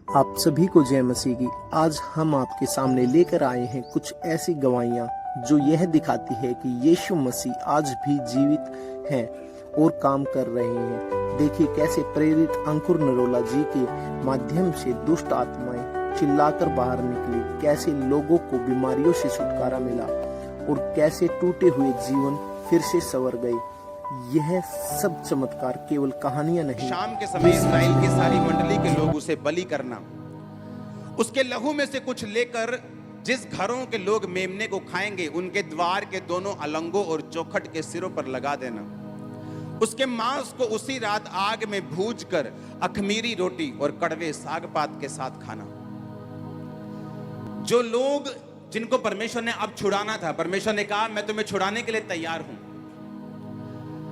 आप सभी को जय मसीह की। आज हम आपके सामने लेकर आए हैं कुछ ऐसी गवाहियां जो यह दिखाती है कि यीशु मसीह आज भी जीवित हैं और काम कर रहे हैं। देखिए कैसे प्रेरित अंकुर नरोला जी के माध्यम से दुष्ट आत्माएं चिल्लाकर बाहर निकली, कैसे लोगों को बीमारियों से छुटकारा मिला और कैसे टूटे हुए जीवन फिर से संवर गए। यह सब चमत्कार केवल कहानियां नहीं। शाम के समय इस्राएल की सारी मंडली के लोग उसे बलि करना, उसके लहू में से कुछ लेकर जिस घरों के लोग मेमने को खाएंगे उनके द्वार के दोनों अलंगों और चौखट के सिरों पर लगा देना। उसके मांस को उसी रात आग में भूनकर अखमीरी रोटी और कड़वे साग पात के साथ खाना। जो लोग जिनको परमेश्वर ने अब छुड़ाना था, परमेश्वर ने कहा मैं तुम्हें छुड़ाने के लिए तैयार हूं।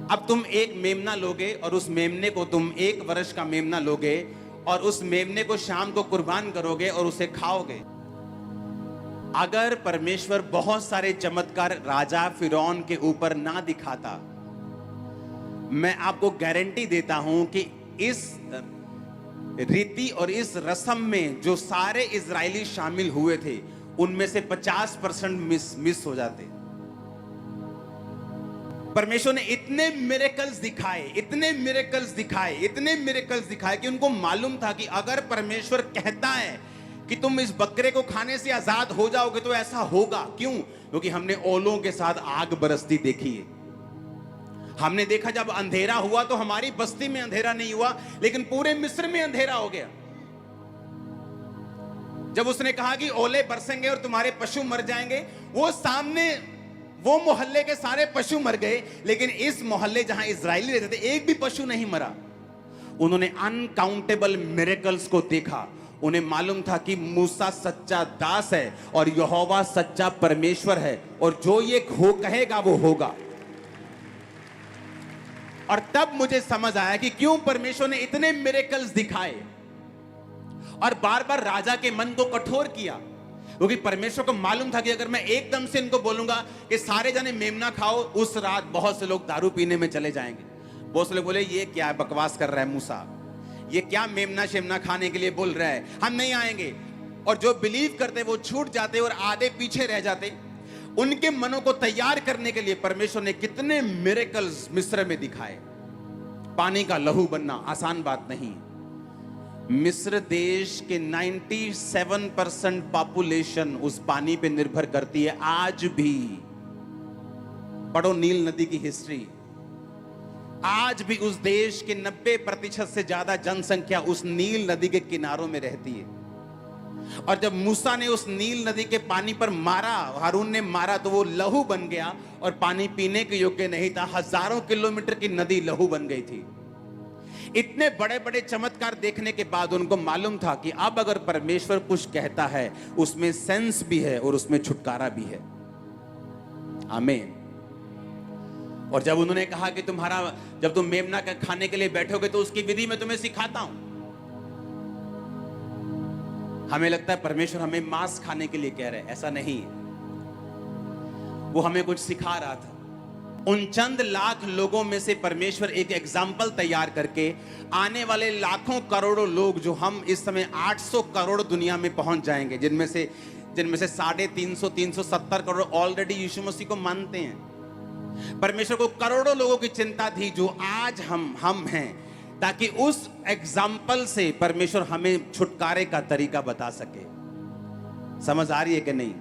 अब तुम एक मेमना लोगे और उस मेमने को तुम 1 वर्ष का मेमना लोगे और उस मेमने को शाम को कुर्बान करोगे और उसे खाओगे। अगर परमेश्वर बहुत सारे चमत्कार राजा फिरौन के ऊपर ना दिखाता, मैं आपको गारंटी देता हूं कि इस रीति और इस रस्म में जो सारे इजरायली शामिल हुए थे उनमें से 50% मिस हो जाते। परमेश्वर ने इतने मिरेकल्स दिखाए कि उनको मालूम था कि अगर परमेश्वर कहता है कि तुम इस बकरे को खाने से आजाद हो जाओगे तो ऐसा होगा। क्यों? क्योंकि हमने ओलों के साथ आग बरसती देखी है। हमने देखा जब अंधेरा हुआ तो हमारी बस्ती में अंधेरा नहीं हुआ, लेकिन पूरे मिस्र में अंधेरा हो गया। जब उसने कहा कि ओले बरसेंगे और तुम्हारे पशु मर जाएंगे, वो सामने वो मोहल्ले के सारे पशु मर गए, लेकिन इस मोहल्ले जहां इजरायली रहते थे एक भी पशु नहीं मरा। उन्होंने अनकाउंटेबल मिरेकल्स को देखा। उन्हें मालूम था कि मूसा सच्चा दास है और यहोवा सच्चा परमेश्वर है और जो ये कहेगा वो होगा। और तब मुझे समझ आया कि क्यों परमेश्वर ने इतने मिरेकल्स दिखाए और बार बार राजा के मन को कठोर किया। क्योंकि परमेश्वर को मालूम था कि अगर मैं एकदम से इनको बोलूंगा कि सारे जने मेमना खाओ, उस रात बहुत से लोग दारू पीने में चले जाएंगे। बहुत से लोग बोले ये क्या बकवास कर रहा है मूसा, ये क्या मेमना शेमना खाने के लिए बोल रहा है, हम नहीं आएंगे। और जो बिलीव करते वो छूट जाते और आधे पीछे रह जाते। उनके मनों को तैयार करने के लिए परमेश्वर ने कितने मिरेकल्स मिस्र में दिखाए। पानी का लहू बनना आसान बात नहीं। मिस्र देश के 97% पॉपुलेशन उस पानी पे निर्भर करती है। आज भी पढ़ो नील नदी की हिस्ट्री। आज भी उस देश के 90% से ज्यादा जनसंख्या उस नील नदी के किनारों में रहती है। और जब मूसा ने उस नील नदी के पानी पर मारा, हारून ने मारा, तो वो लहू बन गया और पानी पीने के योग्य नहीं था। हजारों किलोमीटर की नदी लहू बन गई थी। इतने बड़े बड़े चमत्कार देखने के बाद उनको मालूम था कि अब अगर परमेश्वर कुछ कहता है उसमें सेंस भी है और उसमें छुटकारा भी है। आमीन। और जब उन्होंने कहा कि जब तुम मेमना का खाने के लिए बैठोगे तो उसकी विधि मैं तुम्हें सिखाता हूं। हमें लगता है परमेश्वर हमें मांस खाने के लिए कह रहे हैं, ऐसा नहीं है। वो हमें कुछ सिखा रहा था। उन चंद लाख लोगों में से परमेश्वर एक एग्जाम्पल तैयार करके आने वाले लाखों करोड़ों लोग, जो हम इस समय 800 करोड़ दुनिया में पहुंच जाएंगे, जिनमें से 370 करोड़ ऑलरेडी यीशु मसीह को मानते हैं। परमेश्वर को करोड़ों लोगों की चिंता थी जो आज हम हैं, ताकि उस एग्जाम्पल से परमेश्वर हमें छुटकारे का तरीका बता सके। समझ आ रही है कि नहीं?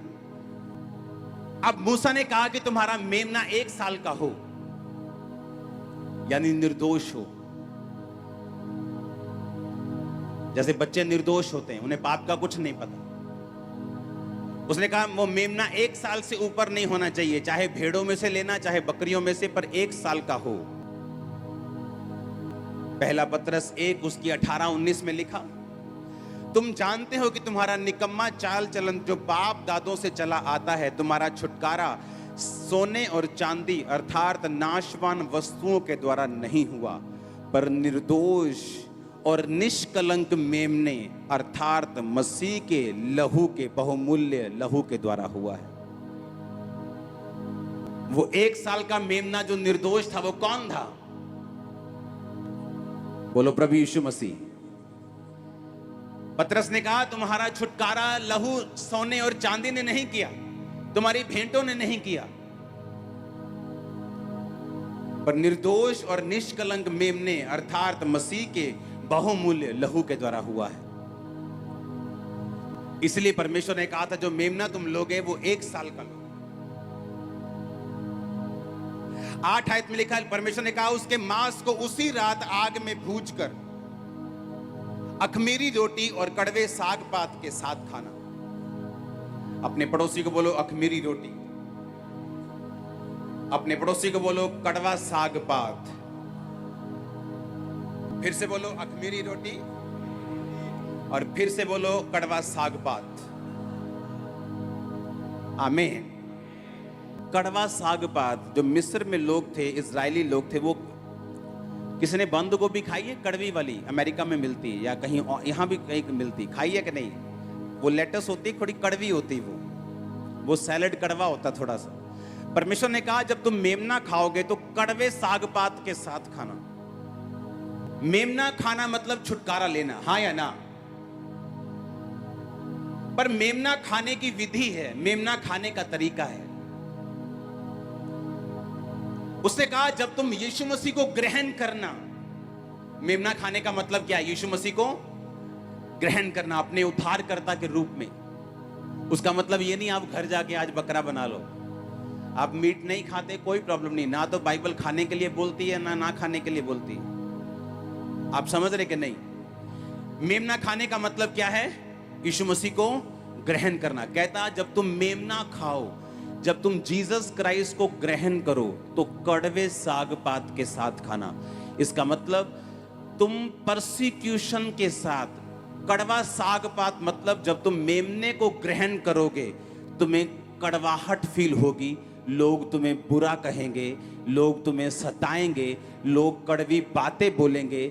अब मूसा ने कहा कि तुम्हारा मेमना 1 साल का हो, यानी निर्दोष हो। जैसे बच्चे निर्दोष होते हैं, उन्हें पाप का कुछ नहीं पता। उसने कहा वो मेमना 1 साल से ऊपर नहीं होना चाहिए, चाहे भेड़ों में से लेना चाहे बकरियों में से, पर 1 साल का हो। पहला पत्रस 1 उसकी 18-19 में लिखा, तुम जानते हो कि तुम्हारा निकम्मा चाल चलन जो बाप दादों से चला आता है, तुम्हारा छुटकारा सोने और चांदी अर्थात नाशवान वस्तुओं के द्वारा नहीं हुआ, पर निर्दोष और निष्कलंक मेमने अर्थात मसीह के लहू के बहुमूल्य लहू के द्वारा हुआ है। वो 1 साल का मेमना जो निर्दोष था वो कौन था? बोलो प्रभु यीशु मसीह। पतरस ने कहा, तुम्हारा छुटकारा लहू सोने और चांदी ने नहीं किया, तुम्हारी भेंटों ने नहीं किया, पर निर्दोष और निष्कलंक मेमने अर्थात मसीह के बहुमूल्य लहू के द्वारा हुआ है। इसलिए परमेश्वर ने कहा था, जो मेमना तुम लोगे वो 1 साल का लो। 8 आयत में लिखा है, परमेश्वर ने कहा, उसके मांस को उसी रात आग में भूनकर अखमीरी रोटी और कड़वे साग पात के साथ खाना। अपने पड़ोसी को बोलो अखमीरी रोटी, अपने पड़ोसी को बोलो कड़वा साग पात, फिर से बोलो अखमीरी रोटी और फिर से बोलो कड़वा साग पात। आमीन। कड़वा साग पात, जो मिस्र में लोग थे, इजरायली लोग थे, वो किसी ने बंद गोभी खाई है? कड़वी वाली अमेरिका में मिलती है या कहीं यहां भी कहीं मिलती, खाई है कि नहीं? वो लेटस होती, थोड़ी कड़वी होती, वो सैलेड कड़वा होता थोड़ा सा। परमेश्वर ने कहा, जब तुम मेमना खाओगे तो कड़वे साग पात के साथ खाना। मेमना खाना मतलब छुटकारा लेना, हाँ या ना? पर मेमना खाने की विधि है, मेमना खाने का तरीका है। उसने कहा, जब तुम यीशु मसीह को ग्रहण करना, मेमना खाने का मतलब क्या है? यीशु मसीह को ग्रहण करना अपने उद्धारकर्ता के रूप में। उसका मतलब ये नहीं आप घर जाके आज बकरा बना लो, आप मीट नहीं खाते, कोई प्रॉब्लम नहीं, ना तो बाइबल खाने के लिए बोलती है ना खाने के लिए बोलती है। आप समझ रहे कि नहीं? मेमना खाने का मतलब क्या है? यीशु मसीह को ग्रहण करना। कहता, जब तुम मेमना खाओ, जब तुम जीसस क्राइस्ट को ग्रहण करो तो कड़वे साग पात के साथ खाना। इसका मतलब तुम परसिक्यूशन के साथ, कड़वा साग पात मतलब जब तुम मेमने को ग्रहण करोगे तुम्हें कड़वाहट फील होगी, लोग तुम्हें बुरा कहेंगे, लोग तुम्हें सताएंगे, लोग कड़वी बातें बोलेंगे।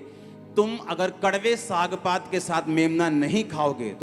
तुम अगर कड़वे साग पात के साथ मेमना नहीं खाओगे